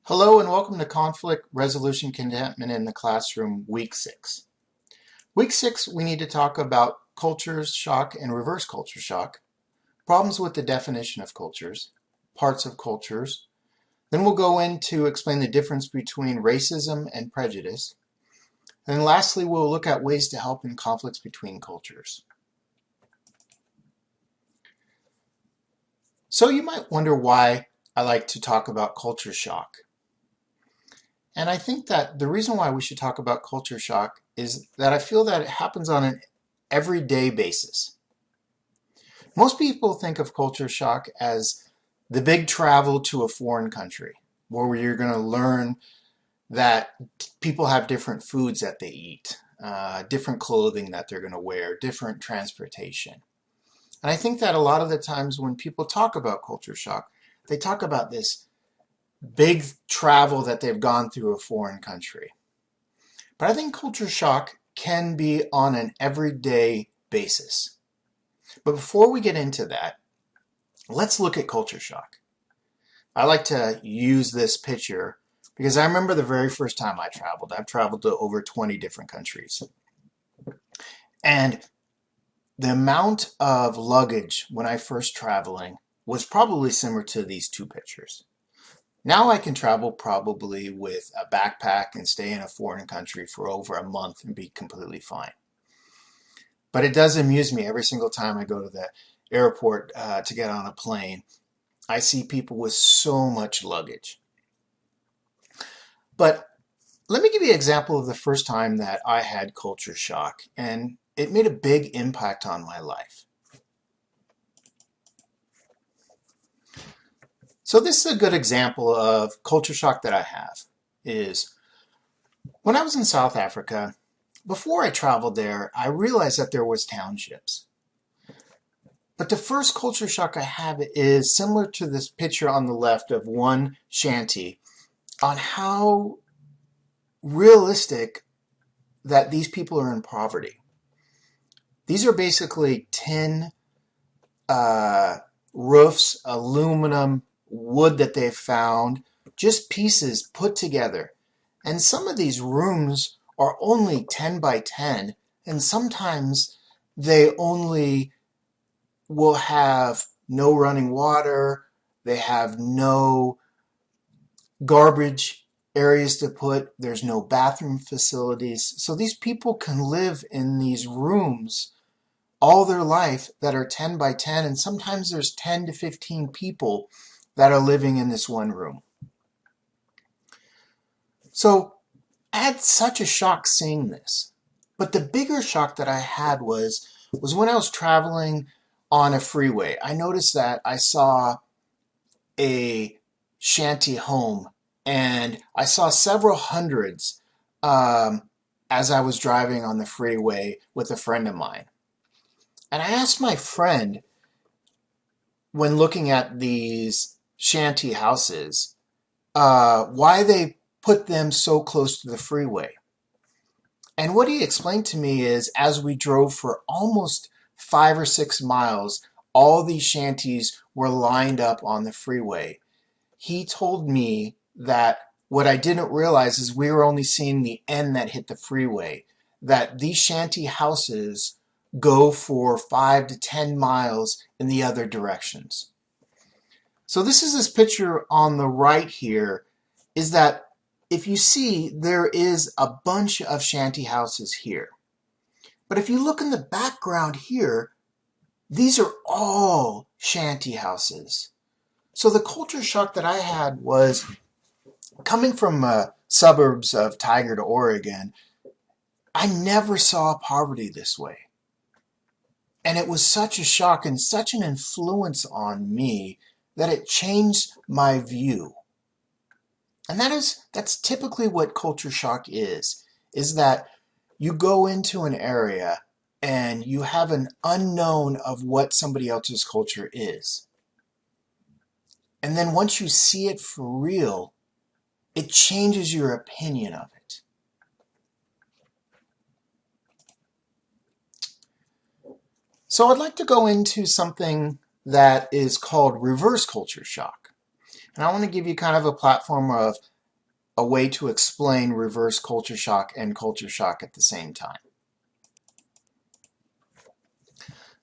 Hello and welcome to Conflict Resolution Contentment in the Classroom, Week 6. Week 6, we need to talk about culture shock and reverse culture shock, problems with the definition of cultures, parts of cultures. Then we'll go in to explain the difference between racism and prejudice. And lastly, we'll look at ways to help in conflicts between cultures. So you might wonder why I like to talk about culture shock. And I think that the reason why we should talk about culture shock is that I feel that it happens on an everyday basis. Most people think of culture shock as the big travel to a foreign country, where you're going to learn that people have different foods that they eat, different clothing that they're going to wear, different transportation. And I think that a lot of the times when people talk about culture shock, they talk about this big travel that they've gone through a foreign country. But I think culture shock can be on an everyday basis. But before we get into that, let's look at culture shock. I like to use this picture because I remember the very first time I traveled. I've traveled to over 20 different countries. And the amount of luggage when I first traveling was probably similar to these two pictures. Now I can travel probably with a backpack and stay in a foreign country for over a month and be completely fine. But it does amuse me every single time I go to the airport to get on a plane. I see people with so much luggage. But let me give you an example of the first time that I had culture shock, and it made a big impact on my life. So this is a good example of culture shock that I have. Is when I was in South Africa, before I traveled there, I realized that there was townships. But the first culture shock I have is similar to this picture on the left of one shanty, on how realistic that these people are in poverty. These are basically tin roofs, aluminum, wood that they've found, just pieces put together. And some of these rooms are only 10 by 10, and sometimes they only will have no running water, they have no garbage areas to put, there's no bathroom facilities. So these people can live in these rooms all their life that are 10 by 10, and sometimes there's 10 to 15 people that are living in this one room. So I had such a shock seeing this. But the bigger shock that I had was when I was traveling on a freeway. I noticed that I saw a shanty home, and I saw several hundreds as I was driving on the freeway with a friend of mine. And I asked my friend, when looking at these shanty houses, why they put them so close to the freeway. And what he explained to me is, as we drove for almost 5 or 6 miles, all these shanties were lined up on the freeway. He told me that what I didn't realize is we were only seeing the end that hit the freeway, that these shanty houses go for 5 to 10 miles in the other directions. So this picture on the right here is that if you see, there is a bunch of shanty houses here. But if you look in the background here, these are all shanty houses. So the culture shock that I had was coming from suburbs of Tigard, Oregon. I never saw poverty this way. And it was such a shock and such an influence on me that it changed my view. And that's typically what culture shock is that you go into an area and you have an unknown of what somebody else's culture is. And then once you see it for real, it changes your opinion of it. So I'd like to go into something that is called reverse culture shock. And I want to give you kind of a platform of a way to explain reverse culture shock and culture shock at the same time.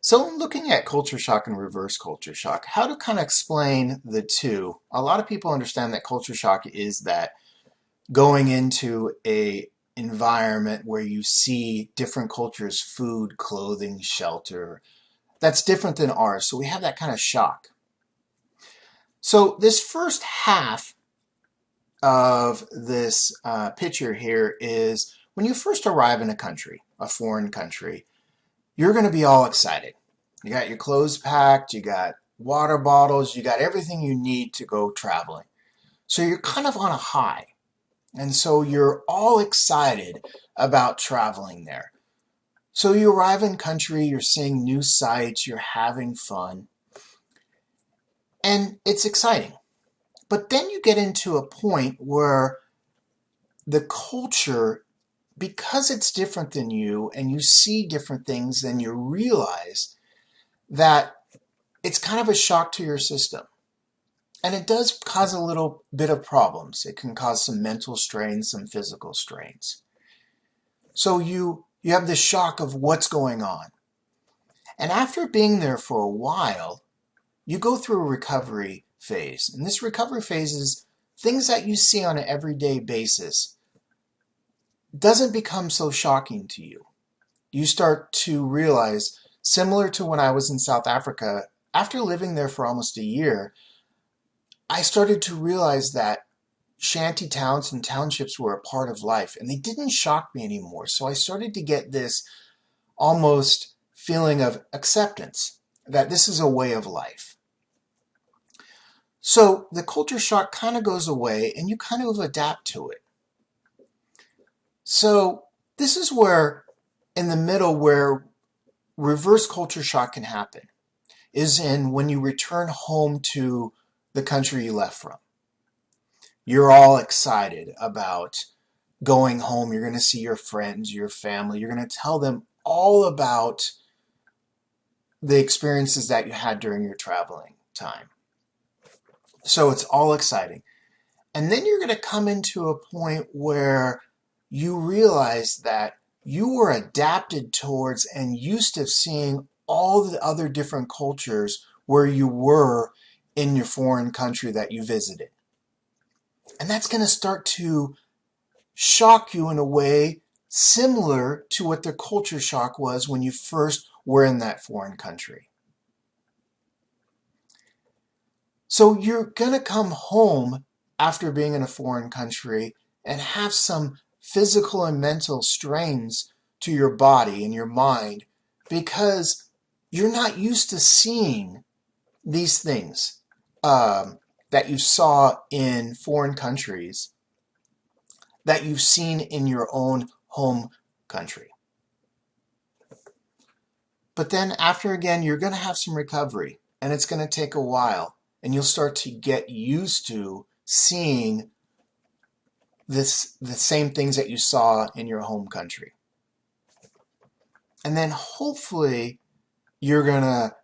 So looking at culture shock and reverse culture shock, how to kind of explain the two. A lot of people understand that culture shock is that going into a environment where you see different cultures, food, clothing, shelter, that's different than ours. So we have that kind of shock. So this first half of this picture here is when you first arrive in a country, a foreign country, you're going to be all excited. You got your clothes packed, you got water bottles, you got everything you need to go traveling. So you're kind of on a high. And so you're all excited about traveling there. So you arrive in country, you're seeing new sights, you're having fun, and it's exciting. But then you get into a point where the culture, because it's different than you and you see different things, then you realize that it's kind of a shock to your system. And it does cause a little bit of problems. It can cause some mental strains, some physical strains. So you have the shock of what's going on. And after being there for a while, you go through a recovery phase. And this recovery phase is things that you see on an everyday basis doesn't become so shocking to you. You start to realize, similar to when I was in South Africa, after living there for almost a year, I started to realize that shanty towns and townships were a part of life, and they didn't shock me anymore. So I started to get this almost feeling of acceptance, that this is a way of life. So the culture shock kind of goes away, and you kind of adapt to it. So this is where, in the middle, where reverse culture shock can happen, is in when you return home to the country you left from. You're all excited about going home. You're going to see your friends, your family. You're going to tell them all about the experiences that you had during your traveling time. So it's all exciting. And then you're going to come into a point where you realize that you were adapted towards and used to seeing all the other different cultures where you were in your foreign country that you visited. And that's going to start to shock you in a way similar to what the culture shock was when you first were in that foreign country. So you're going to come home after being in a foreign country and have some physical and mental strains to your body and your mind because you're not used to seeing these things that you saw in foreign countries that you've seen in your own home country. But then after again, you're going to have some recovery, and it's going to take a while, and you'll start to get used to seeing the same things that you saw in your home country. And then hopefully you're going to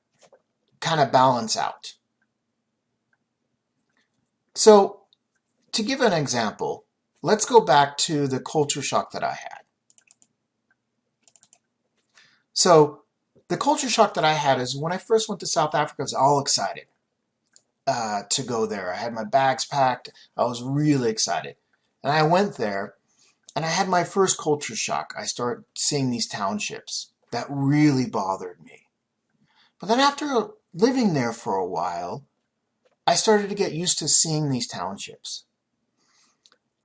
kind of balance out. So to give an example, let's go back to the culture shock that I had. So the culture shock that I had is when I first went to South Africa, I was all excited to go there. I had my bags packed. I was really excited. And I went there and I had my first culture shock. I started seeing these townships that really bothered me. But then after living there for a while, I started to get used to seeing these townships.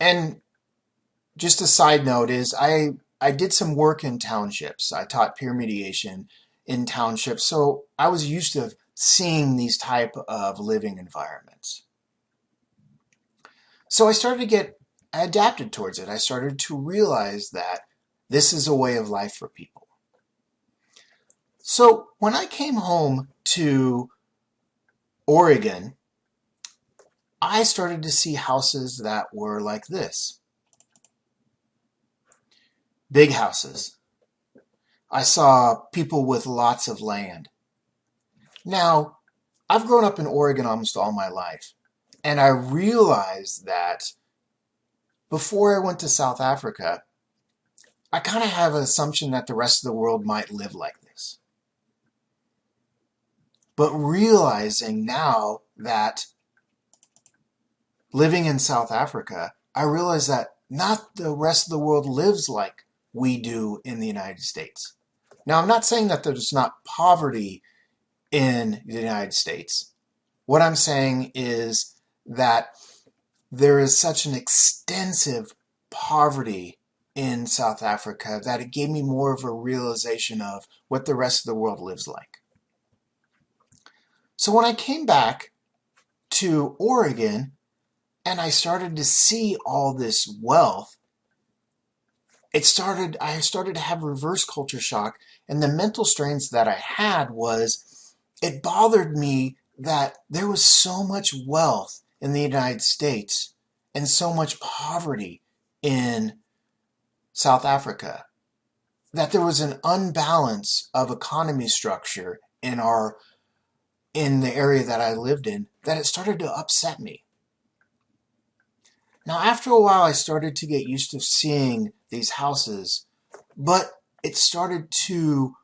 And just a side note is I did some work in townships. I taught peer mediation in townships, so I was used to seeing these type of living environments. So I adapted towards it. I started to realize that this is a way of life for people. So when I came home to Oregon, I started to see houses that were like this. Big houses. I saw people with lots of land. Now, I've grown up in Oregon almost all my life, and I realized that before I went to South Africa, I kind of have an assumption that the rest of the world might live like this. But realizing now that living in South Africa, I realize that not the rest of the world lives like we do in the United States. Now, I'm not saying that there's not poverty in the United States. What I'm saying is that there is such an extensive poverty in South Africa that it gave me more of a realization of what the rest of the world lives like. So when I came back to Oregon and I started to see all this wealth, I started to have reverse culture shock, and the mental strains that I had was it bothered me that there was so much wealth in the United States and so much poverty in South Africa, that there was an unbalance of economy structure in the area that I lived in, that it started to upset me. Now, after a while, I started to get used to seeing these houses, but it started to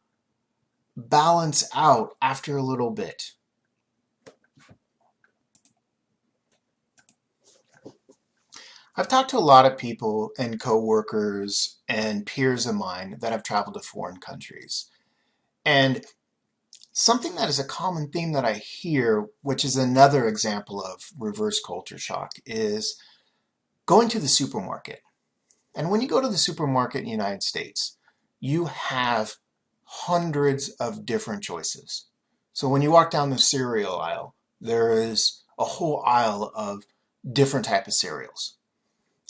balance out after a little bit. I've talked to a lot of people and coworkers and peers of mine that have traveled to foreign countries. And something that is a common theme that I hear, which is another example of reverse culture shock, is going to the supermarket. And when you go to the supermarket in the United States, you have hundreds of different choices. So when you walk down the cereal aisle, there is a whole aisle of different type of cereals.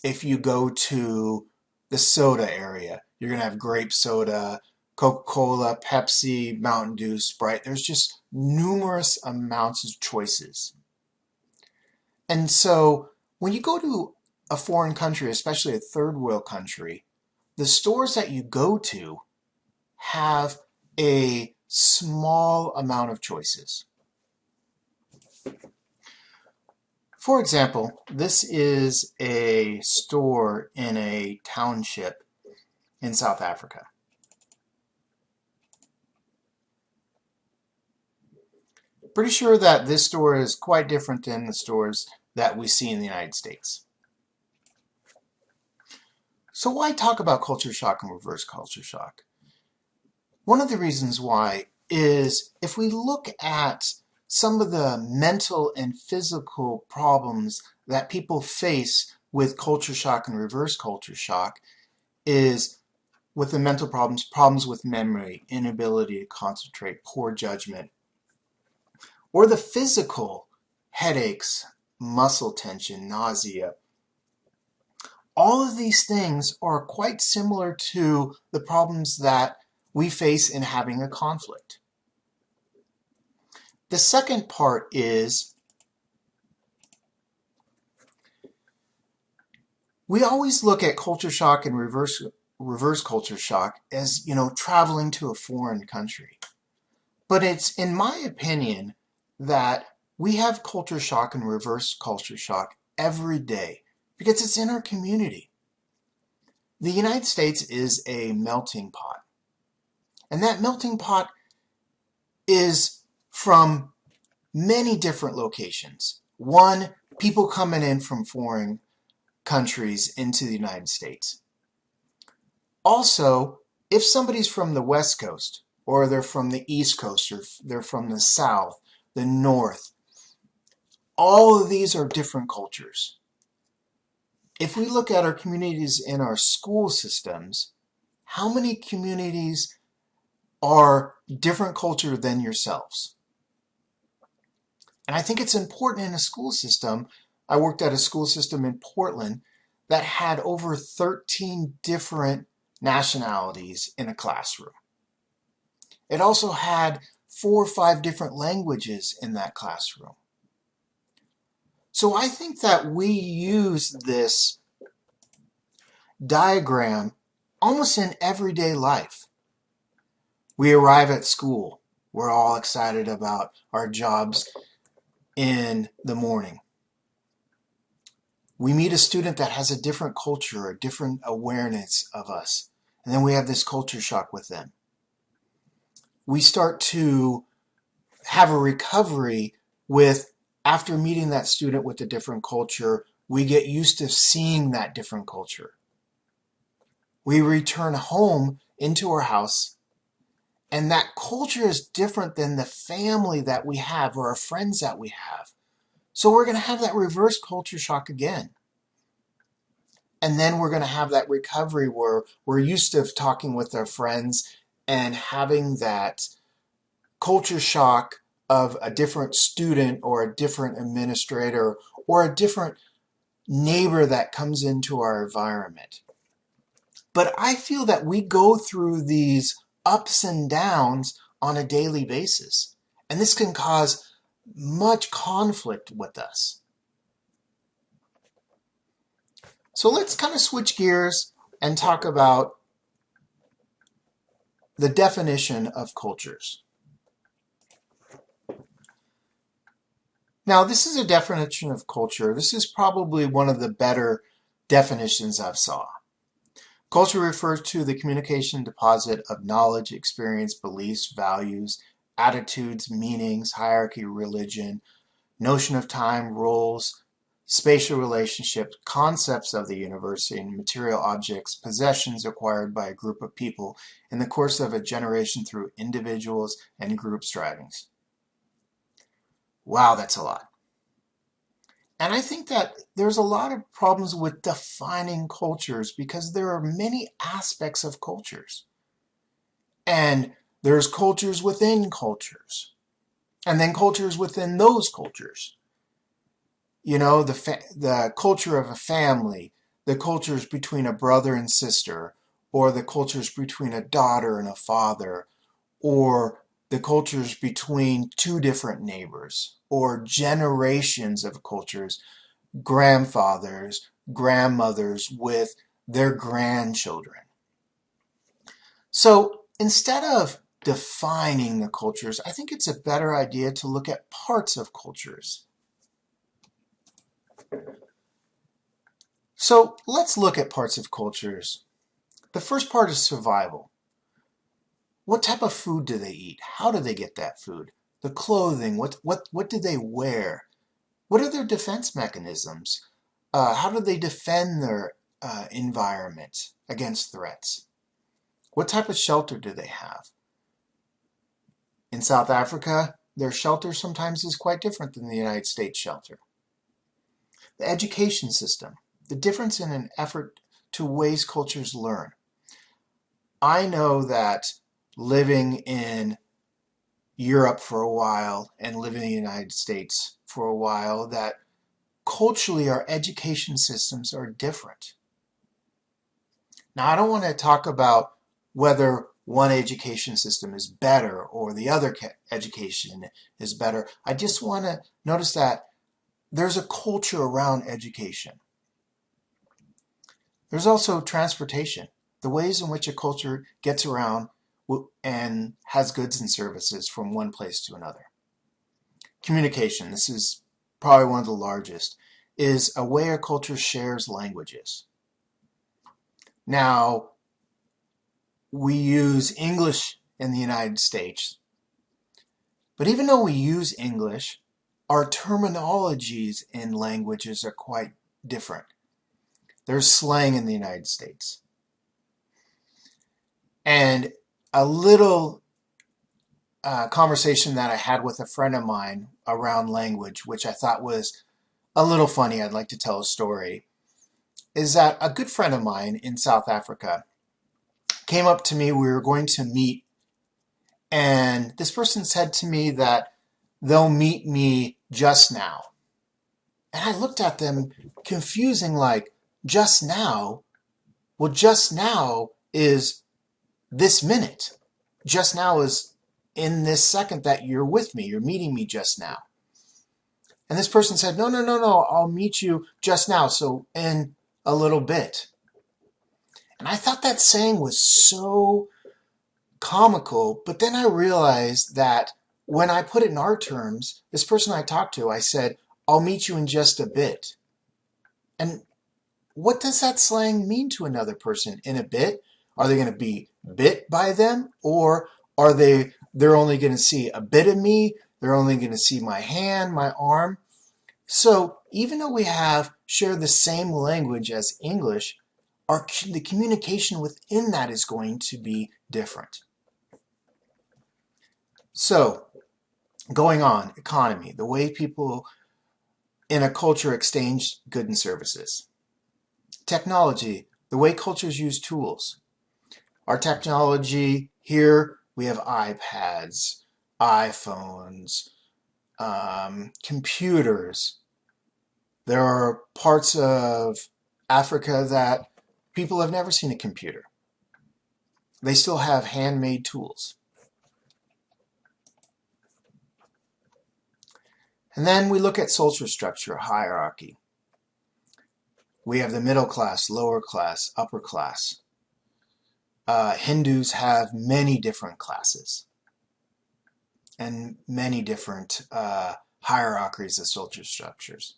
If you go to the soda area, you're going to have grape soda, Coca-Cola, Pepsi, Mountain Dew, Sprite. There's just numerous amounts of choices. And so when you go to a foreign country, especially a third world country, the stores that you go to have a small amount of choices. For example, this is a store in a township in South Africa. Pretty sure that this store is quite different than the stores that we see in the United States. So why talk about culture shock and reverse culture shock? One of the reasons why is if we look at some of the mental and physical problems that people face with culture shock and reverse culture shock is with the mental problems with memory, inability to concentrate, poor judgment, or the physical headaches, muscle tension, nausea. All of these things are quite similar to the problems that we face in having a conflict. The second part is we always look at culture shock and reverse culture shock as, traveling to a foreign country. But it's, in my opinion, that we have culture shock and reverse culture shock every day because it's in our community. The United States is a melting pot. And that melting pot is from many different locations. One, people coming in from foreign countries into the United States. Also, if somebody's from the West Coast, or they're from the East Coast, or they're from the South, the North, all of these are different cultures. If we look at our communities in our school systems, how many communities are different culture than yourselves? And I think it's important in a school system. I worked at a school system in Portland that had over 13 different nationalities in a classroom. It also had 4 or 5 different languages in that classroom. So I think that we use this diagram almost in everyday life. We arrive at school. We're all excited about our jobs in the morning. We meet a student that has a different culture, a different awareness of us, and then we have this culture shock with them. We start to have a recovery with, after meeting that student with a different culture, we get used to seeing that different culture. We return home into our house, and that culture is different than the family that we have or our friends that we have. So we're going to have that reverse culture shock again. And then we're going to have that recovery where we're used to talking with our friends and having that culture shock of a different student or a different administrator or a different neighbor that comes into our environment. But I feel that we go through these ups and downs on a daily basis. And this can cause much conflict with us. So let's kind of switch gears and talk about the definition of cultures. Now, this is a definition of culture. This is probably one of the better definitions I've saw. Culture refers to the communication deposit of knowledge, experience, beliefs, values, attitudes, meanings, hierarchy, religion, notion of time, roles, spatial relationships, concepts of the universe, and material objects, possessions acquired by a group of people in the course of a generation through individuals and group strivings. Wow, that's a lot. And I think that there's a lot of problems with defining cultures because there are many aspects of cultures. And there's cultures within cultures. And then cultures within those cultures. You know, the culture of a family, the cultures between a brother and sister, or the cultures between a daughter and a father, or the cultures between two different neighbors, or generations of cultures, grandfathers, grandmothers with their grandchildren. So instead of defining the cultures, I think it's a better idea to look at parts of cultures. So let's look at parts of cultures. The first part is survival. What type of food do they eat? How do they get that food? The clothing, what do they wear? What are their defense mechanisms? How do they defend their environment against threats? What type of shelter do they have? In South Africa, their shelter sometimes is quite different than the United States shelter. The education system, the difference in an effort to ways cultures learn. I know that living in Europe for a while and living in the United States for a while, that culturally our education systems are different. Now, I don't want to talk about whether one education system is better or the other education is better. I just want to notice that there's a culture around education. There's also transportation, the ways in which a culture gets around and has goods and services from one place to another. Communication, this is probably one of the largest, is a way a culture shares languages. Now, we use English in the United States, but even though we use English, our terminologies in languages are quite different. There's slang in the United States. And a little conversation that I had with a friend of mine around language, which I thought was a little funny, I'd like to tell a story, is that a good friend of mine in South Africa came up to me. We were going to meet, and this person said to me that they'll meet me just now. And I looked at them confusing, like, just now? Well, just now is this minute. Just now is in this second that you're with me. You're meeting me just now. And this person said, no, I'll meet you just now, so in a little bit. And I thought that saying was so comical, but then I realized that when I put it in our terms, this person I talked to, I said, I'll meet you in just a bit. And what does that slang mean to another person in a bit? Are they going to be bit by them, or are they're only going to see a bit of me? They're only going to see my hand, my arm. So even though we share the same language as English, the communication within that is going to be different. So going on, economy, the way people in a culture exchange goods and services. Technology, the way cultures use tools. Our technology here, we have iPads, iPhones, computers. There are parts of Africa that people have never seen a computer. They still have handmade tools. And then we look at social structure, hierarchy. We have the middle class, lower class, upper class. Hindus have many different classes and many different hierarchies of social structures.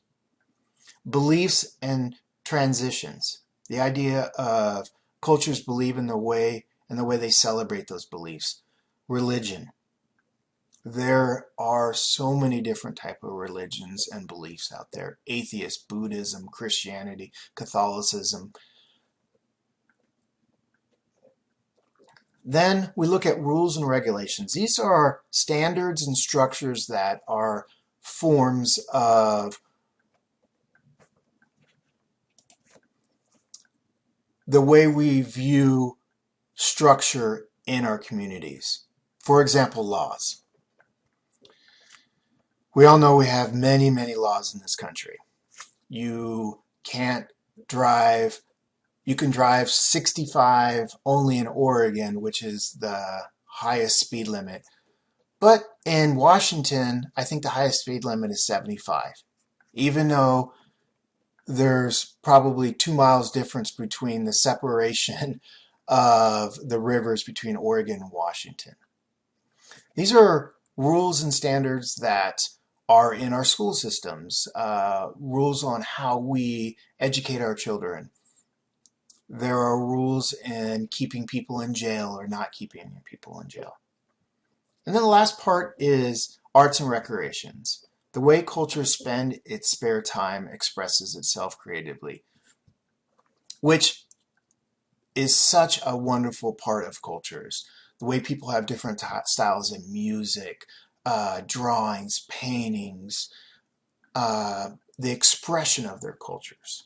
Beliefs and transitions. The idea of cultures believe in the way they celebrate those beliefs. Religion. There are so many different types of religions and beliefs out there. Atheist, Buddhism, Christianity, Catholicism. Then we look at rules and regulations. These are standards and structures that are forms of the way we view structure in our communities. For example, laws. We all know we have many, many laws in this country. You can drive 65 only in Oregon, which is the highest speed limit. But in Washington, I think the highest speed limit is 75. Even though there's probably 2 miles difference between the separation of the rivers between Oregon and Washington. These are rules and standards that are in our school systems, rules on how we educate our children. There are rules in keeping people in jail or not keeping people in jail. And then the last part is arts and recreations. The way culture spend its spare time expresses itself creatively, which is such a wonderful part of cultures. The way people have different styles in music, drawings, paintings, the expression of their cultures.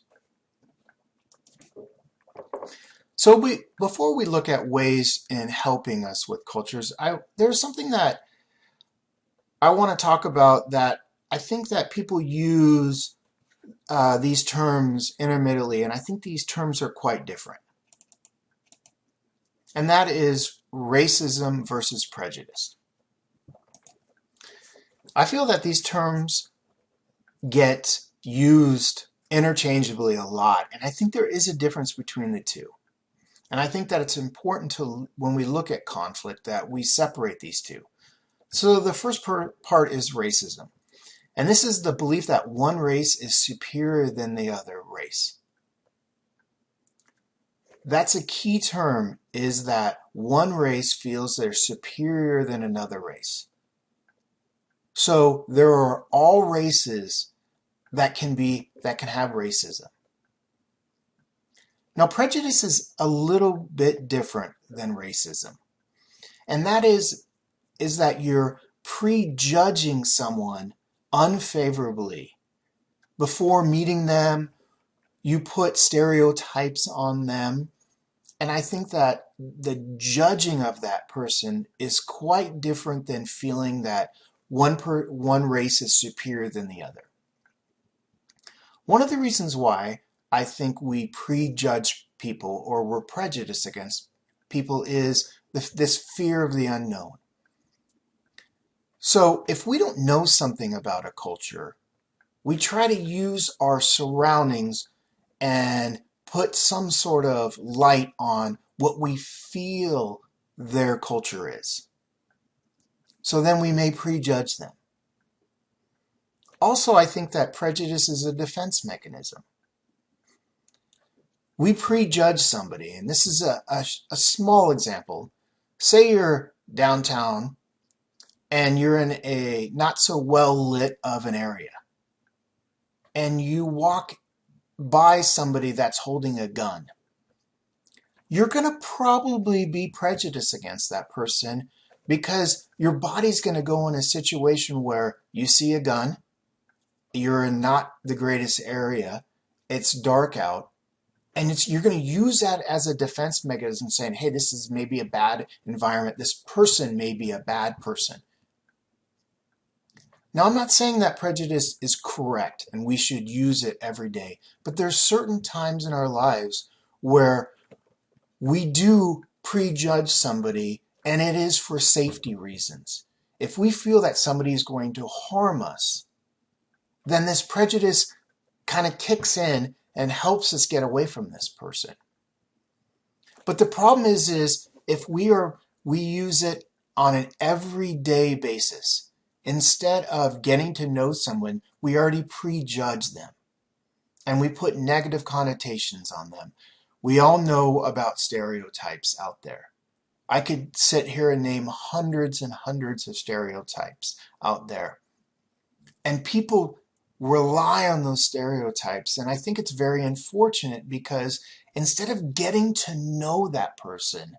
So before we look at ways in helping us with cultures, there's something that I want to talk about that I think that people use these terms intermittently, and I think these terms are quite different. And that is racism versus prejudice. I feel that these terms get used interchangeably a lot, and I think there is a difference between the two. And I think that it's important to, when we look at conflict, that we separate these two. So the first part is racism. And this is the belief that one race is superior than the other race. That's a key term, is that one race feels they're superior than another race. So there are all races that can have racism. Now, prejudice is a little bit different than racism. And that is that you're prejudging someone unfavorably. Before meeting them, you put stereotypes on them. And I think that the judging of that person is quite different than feeling that one race is superior than the other. One of the reasons why I think we prejudge people or we're prejudiced against people is this fear of the unknown. So if we don't know something about a culture, we try to use our surroundings and put some sort of light on what we feel their culture is. So then we may prejudge them. Also, I think that prejudice is a defense mechanism. we prejudge somebody, and this is a small example. Say you're downtown and you're in a not so well lit of an area, and you walk by somebody that's holding a gun. You're going to probably be prejudiced against that person because your body's going to go in a situation where you see a gun, you're in not the greatest area, it's dark out, and you're going to use that as a defense mechanism, saying, hey, this is maybe a bad environment, this person may be a bad person. Now, I'm not saying that prejudice is correct and we should use it every day, but there's certain times in our lives where we do prejudge somebody, and it is for safety reasons. If we feel that somebody is going to harm us, then this prejudice kind of kicks in and helps us get away from this person. But the problem is if we use it on an everyday basis, instead of getting to know someone, we already prejudge them and we put negative connotations on them. We all know about stereotypes out there. I could sit here and name hundreds and hundreds of stereotypes out there. And people rely on those stereotypes. And I think it's very unfortunate because instead of getting to know that person,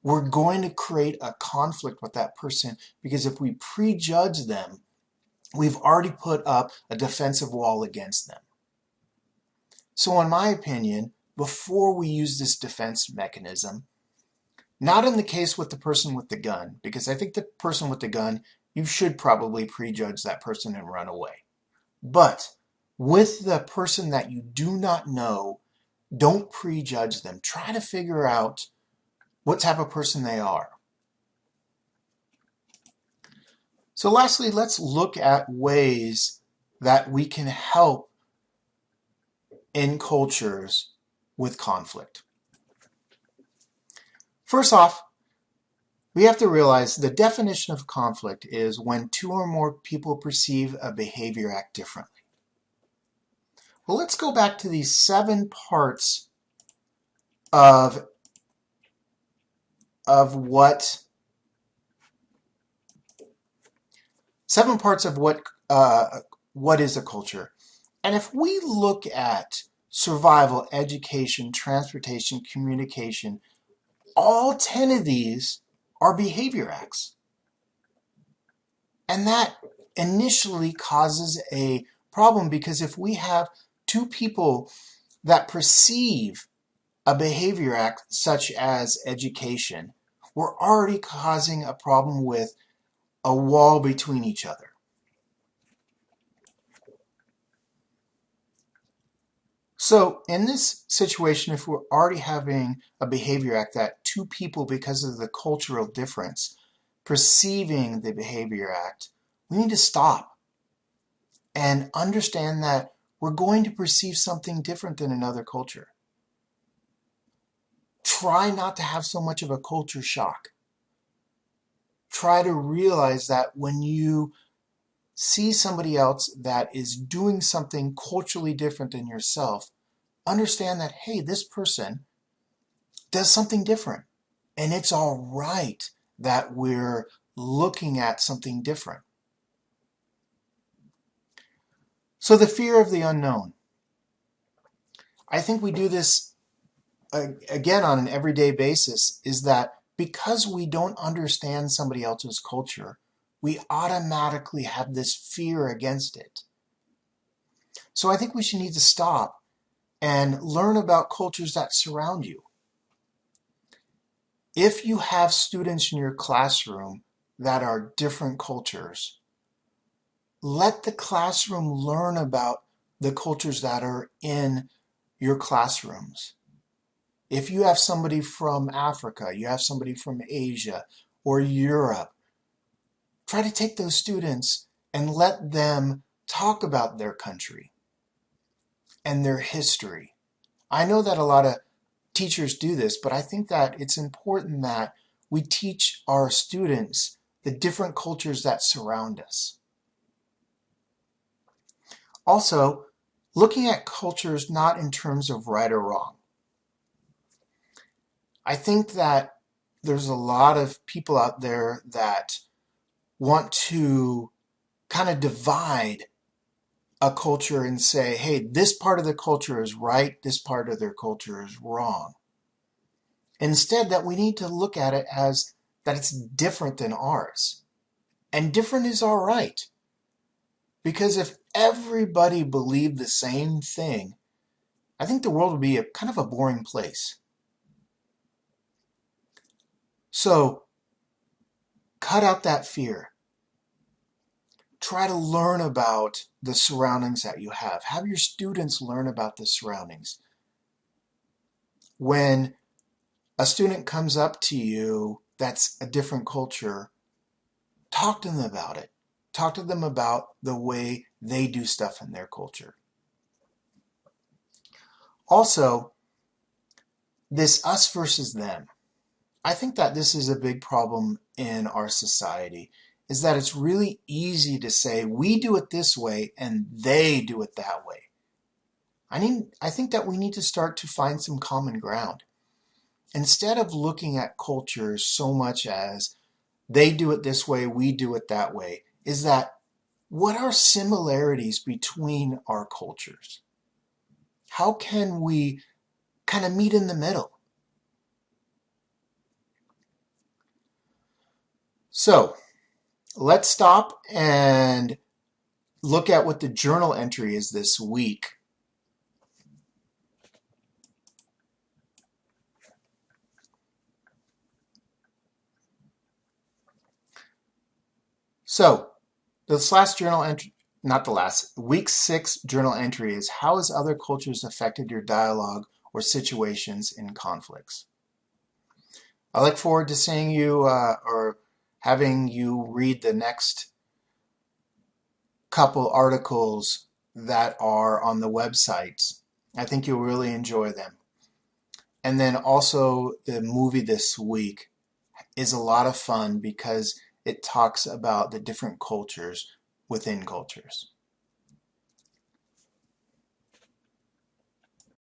we're going to create a conflict with that person because if we prejudge them, we've already put up a defensive wall against them. So in my opinion, before we use this defense mechanism, not in the case with the person with the gun, because I think the person with the gun, you should probably prejudge that person and run away. But with the person that you do not know, don't prejudge them. Try to figure out what type of person they are. So lastly, let's look at ways that we can help in cultures with conflict. First off, we have to realize the definition of conflict is when two or more people perceive a behavior act differently. Well, let's go back to these 7 parts of what is a culture. And if we look at survival, education, transportation, communication, all 10 of these are behavior acts. And that initially causes a problem because if we have 2 people that perceive a behavior act such as education, we're already causing a problem with a wall between each other. So in this situation, if we're already having a behavior act that 2 people, because of the cultural difference, perceiving the behavior act, we need to stop and understand that we're going to perceive something different than another culture. Try not to have so much of a culture shock. Try to realize that when you see somebody else that is doing something culturally different than yourself, understand that, hey, this person does something different. And it's all right that we're looking at something different. So the fear of the unknown. I think we do this, again, on an everyday basis, is that because we don't understand somebody else's culture, we automatically have this fear against it. So I think we should need to stop and learn about cultures that surround you. If you have students in your classroom that are different cultures, let the classroom learn about the cultures that are in your classrooms. If you have somebody from Africa, you have somebody from Asia or Europe, try to take those students and let them talk about their country and their history. I know that a lot of teachers do this, but I think that it's important that we teach our students the different cultures that surround us. Also, looking at cultures not in terms of right or wrong. I think that there's a lot of people out there that want to kind of divide a culture and say, hey, this part of the culture is right, this part of their culture is wrong. Instead, that we need to look at it as that it's different than ours. And different is all right. Because if everybody believed the same thing, I think the world would be a kind of a boring place. So, cut out that fear. Try to learn about the surroundings that you have. Have your students learn about the surroundings. When a student comes up to you that's a different culture, talk to them about it. Talk to them about the way they do stuff in their culture. Also, this us versus them. I think that this is a big problem in our society, is that it's really easy to say we do it this way and they do it that way. I think that we need to start to find some common ground. Instead of looking at cultures so much as they do it this way, we do it that way, is that what are similarities between our cultures? How can we kind of meet in the middle? So let's stop and look at what the journal entry is this week. So this last journal entry, not the last, week 6 journal entry is how has other cultures affected your dialogue or situations in conflicts? I look forward to seeing you or having you read the next couple articles that are on the websites. I think you'll really enjoy them. And then also the movie this week is a lot of fun because it talks about the different cultures within cultures.